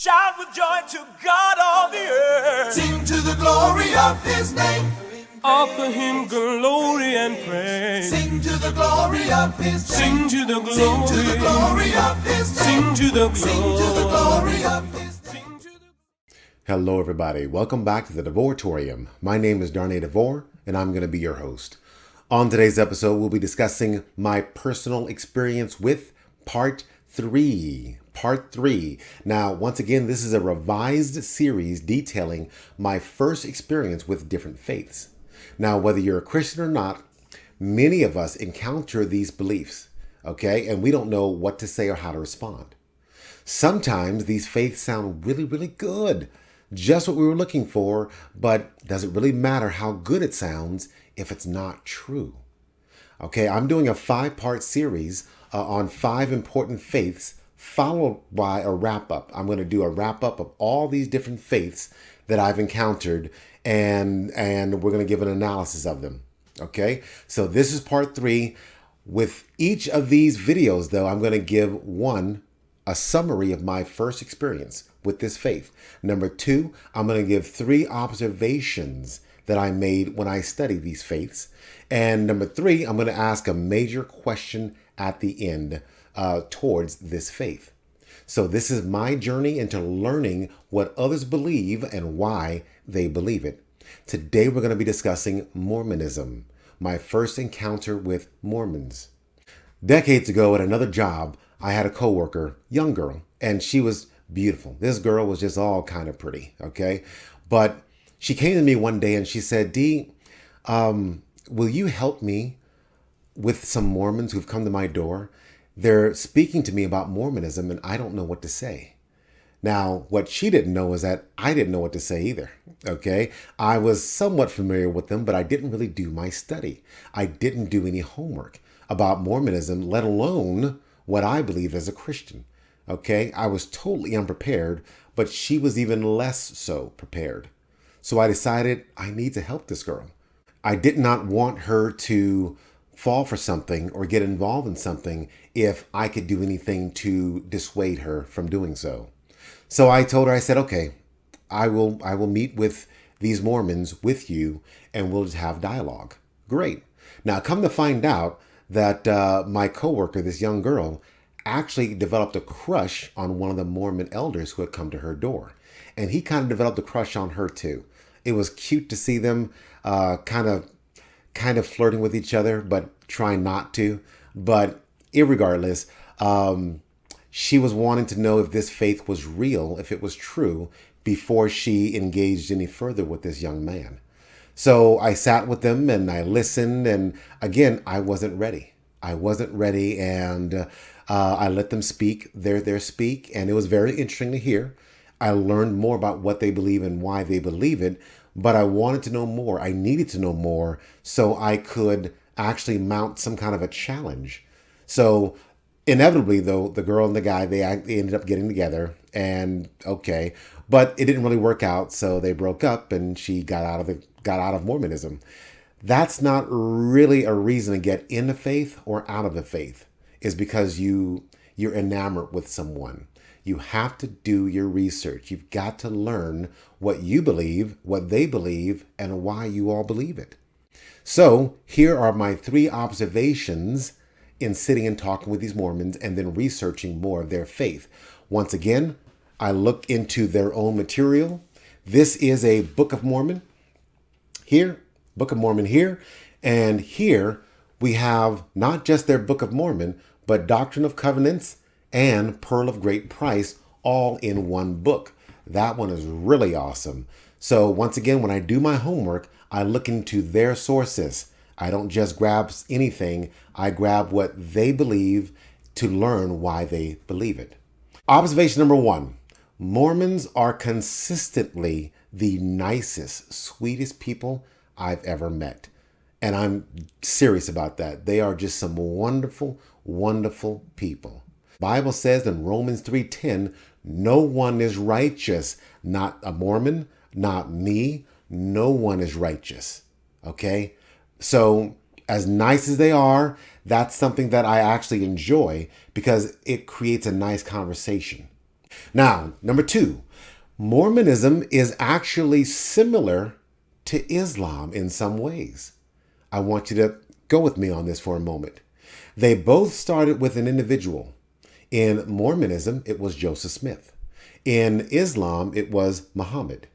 Shout with joy to God all the earth. Sing to the glory of his name. Offer him glory and praise. Sing to the glory of his Sing name. to the Sing to the glory. glory of his name. Sing to the Sing to the glory. glory of his name. Sing to the... Hello, everybody. Welcome back to the Devoratorium. My name is Darnay DeVore, and I'm going to be your host. On today's episode, we'll be discussing my personal experience with Part 3. Part 3. Now, once again, this is a revised series detailing my first experience with different faiths. Now, whether you're a Christian or not, many of us encounter these beliefs, okay? And we don't know what to say or how to respond. Sometimes these faiths sound really, really good. Just what we were looking for, but does it really matter how good it sounds if it's not true? Okay, I'm doing a 5-part series on 5 important faiths, followed by a wrap-up. I'm going to do a wrap-up of all these different faiths that I've encountered, and we're going to give an analysis of them. Okay, so this is part 3. With each of these videos, though, I'm going to give a summary of my first experience with this faith. Number 2, I'm going to give 3 observations that I made when I studied these faiths. And number 3, I'm going to ask a major question at the end towards this faith. So this is my journey into learning what others believe and why they believe it. Today we're going to be discussing Mormonism, my first encounter with Mormons. Decades ago at another job, I had a coworker, young girl, and she was beautiful. This girl was just all kind of pretty, okay? But she came to me one day and she said, D, will you help me with some Mormons who've come to my door? They're speaking to me about Mormonism and I don't know what to say. Now, what she didn't know is that I didn't know what to say either, okay? I was somewhat familiar with them, but I didn't really do my study. I didn't do any homework about Mormonism, let alone what I believe as a Christian, okay? I was totally unprepared, but she was even less so prepared. So I decided I need to help this girl. I did not want her to fall for something or get involved in something if I could do anything to dissuade her from doing so. So I told her, I said, okay, I will meet with these Mormons with you and we'll just have dialogue. Great. Now come to find out that my coworker, this young girl, actually developed a crush on one of the Mormon elders who had come to her door. And he kind of developed a crush on her too. It was cute to see them kind of flirting with each other, but trying not to. But irregardless, she was wanting to know if this faith was real, if it was true, before she engaged any further with this young man. So I sat with them and I listened. And again, I wasn't ready. And I let them speak their speak. And it was very interesting to hear. I learned more about what they believe and why they believe it. But I wanted to know more. I needed to know more so I could actually mount some kind of a challenge. So inevitably, though, the girl and the guy, they ended up getting together. And okay, but it didn't really work out. So they broke up and she got out of Mormonism. That's not really a reason to get in the faith or out of the faith. Is because you're enamored with someone. You have to do your research. You've got to learn what you believe, what they believe, and why you all believe it. So here are my 3 observations in sitting and talking with these Mormons and then researching more of their faith. Once again, I look into their own material. This is a Book of Mormon here, Book of Mormon here, and here we have not just their Book of Mormon, but Doctrine of Covenants and Pearl of Great Price all in one book. That one is really awesome. So once again, when I do my homework, I look into their sources. I don't just grab anything. I grab what they believe to learn why they believe it. Observation number 1. Mormons are consistently the nicest, sweetest people I've ever met. And I'm serious about that. They are just some wonderful, wonderful people. Bible says in Romans 3:10, no one is righteous. Not a Mormon, not me. No one is righteous. Okay? So as nice as they are, that's something that I actually enjoy because it creates a nice conversation. Now, number two, Mormonism is actually similar to Islam in some ways. I want you to go with me on this for a moment. They both started with an individual. In Mormonism, it was Joseph Smith. In Islam, it was Muhammad.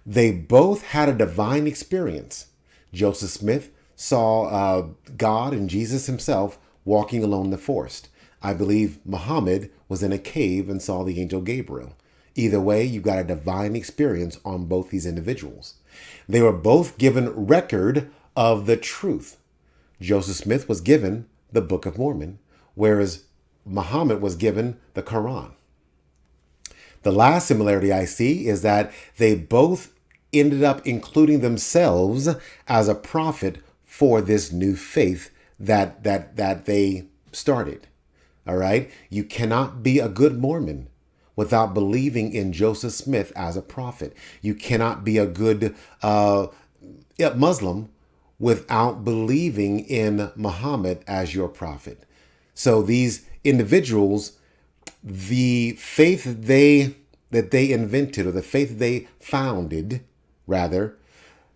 They both had a divine experience. Joseph Smith saw God and Jesus himself walking alone in the forest. I believe Muhammad was in a cave and saw the angel Gabriel. Either way, you got a divine experience on both these individuals. They were both given record of the truth. Joseph Smith was given the Book of Mormon, whereas Muhammad was given the Quran. The last similarity I see is that they both ended up including themselves as a prophet for this new faith that they started. All right? You cannot be a good Mormon without believing in Joseph Smith as a prophet. You cannot be a good Muslim without believing in Muhammad as your prophet. So these individuals, the faith that they invented, or the faith they founded, rather,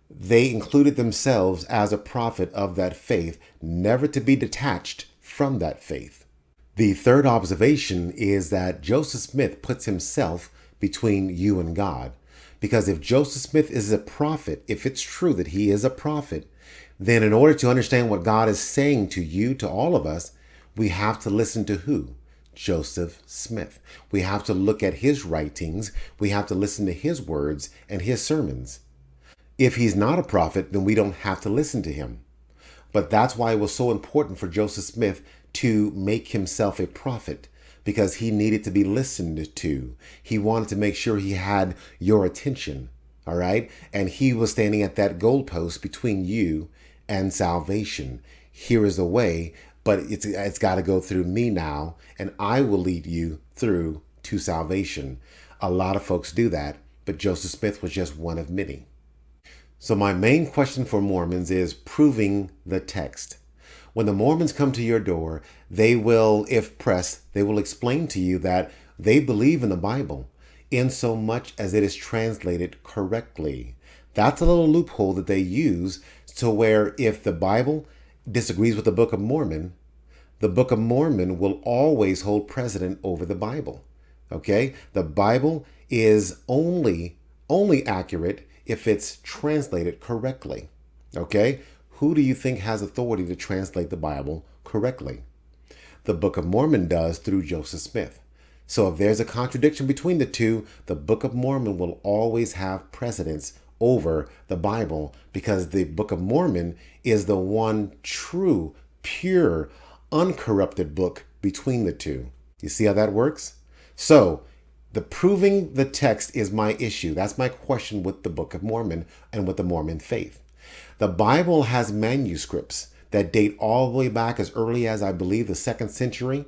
they included themselves as a prophet of that faith, never to be detached from that faith. The third observation is that Joseph Smith puts himself between you and God. Because if Joseph Smith is a prophet, if it's true that he is a prophet, then in order to understand what God is saying to you, to all of us, we have to listen to who? Joseph Smith. We have to look at his writings. We have to listen to his words and his sermons. If he's not a prophet, then we don't have to listen to him. But that's why it was so important for Joseph Smith to make himself a prophet, because he needed to be listened to. He wanted to make sure he had your attention, all right? And he was standing at that goalpost between you and salvation. Here is the way, but it's got to go through me now, and I will lead you through to salvation. A lot of folks do that, but Joseph Smith was just one of many. So my main question for Mormons is proving the text. When the Mormons come to your door, they will, if pressed, they will explain to you that they believe in the Bible in so much as it is translated correctly. That's a little loophole that they use to where if the Bible disagrees with the Book of Mormon will always hold precedent over the Bible. Okay? The Bible is only accurate if it's translated correctly. Okay? Who do you think has authority to translate the Bible correctly? The Book of Mormon does through Joseph Smith. So if there's a contradiction between the two, the Book of Mormon will always have precedence over the Bible, because the Book of Mormon is the one true, pure, uncorrupted book between the two. You see how that works? So the proving the text is my issue. That's my question with the Book of Mormon and with the Mormon faith. The Bible has manuscripts that date all the way back as early as, I believe, the 2nd century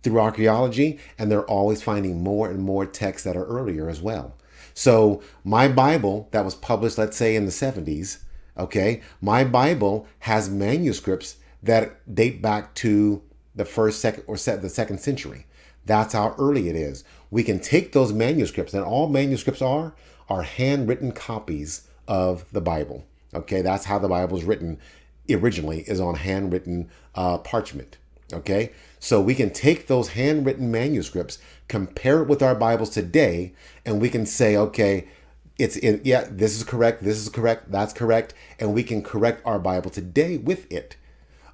through archaeology, and they're always finding more and more texts that are earlier as well. So my Bible that was published, let's say in the 70s, okay, my Bible has manuscripts that date back to the 2nd century. That's how early it is. We can take those manuscripts, and all manuscripts are handwritten copies of the Bible. Okay, that's how the Bible is written originally, is on handwritten parchment. Okay, so we can take those handwritten manuscripts, compare it with our Bibles today, and we can say, okay, this is correct, that's correct, and we can correct our Bible today with it.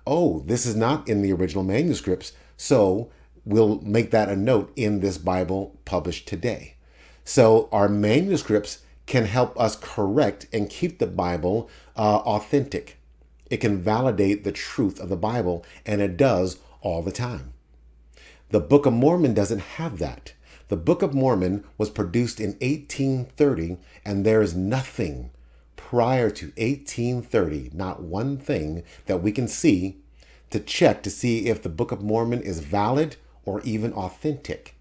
Oh, this is not in the original manuscripts, so we'll make that a note in this Bible published today. So our manuscripts can help us correct and keep the Bible authentic. It can validate the truth of the Bible, and it does all the time. The Book of Mormon doesn't have that. The Book of Mormon was produced in 1830, and there is nothing prior to 1830, not one thing that we can see to check to see if the Book of Mormon is valid or even authentic.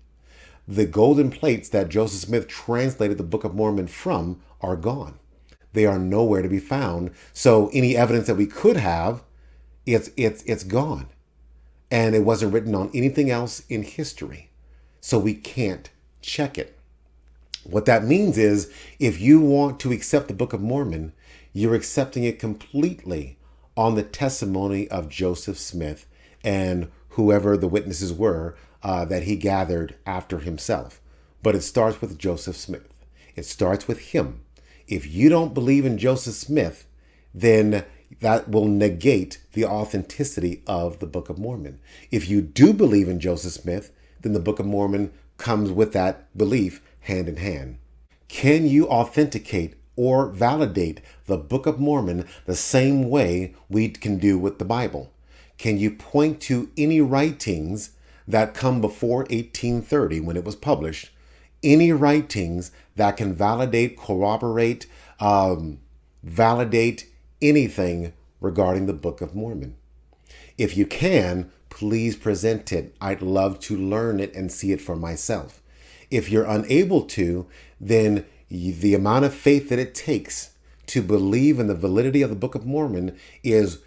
The golden plates that Joseph Smith translated the Book of Mormon from are gone. They are nowhere to be found. So any evidence that we could have, it's gone. And it wasn't written on anything else in history. so we can't check it. What that means is if you want to accept the Book of Mormon, you're accepting it completely on the testimony of Joseph Smith and whoever the witnesses were that he gathered after himself. But it starts with Joseph Smith. It starts with him. If you don't believe in Joseph Smith, then that will negate the authenticity of the Book of Mormon. If you do believe in Joseph Smith, then the Book of Mormon comes with that belief hand in hand. Can you authenticate or validate the Book of Mormon the same way we can do with the Bible? Can you point to any writings that come before 1830 when it was published? Any writings that can validate, corroborate, validate anything regarding the Book of Mormon? If you can, please present it. I'd love to learn it and see it for myself. If you're unable to, then the amount of faith that it takes to believe in the validity of the Book of Mormon is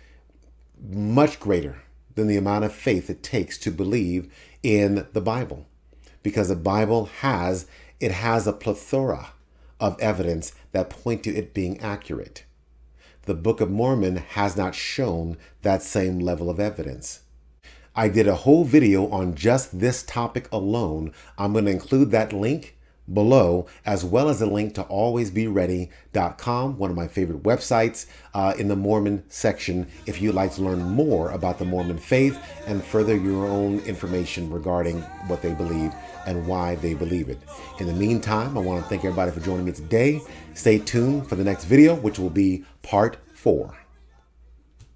much greater than the amount of faith it takes to believe in the Bible. Because the Bible has a plethora of evidence that point to it being accurate. The Book of Mormon has not shown that same level of evidence. I did a whole video on just this topic alone. I'm going to include that link below, as well as a link to alwaysbeready.com, one of my favorite websites, in the Mormon section if you'd like to learn more about the Mormon faith and further your own information regarding what they believe and why they believe it. In the meantime, I want to thank everybody for joining me today. Stay tuned for the next video, which will be part 4.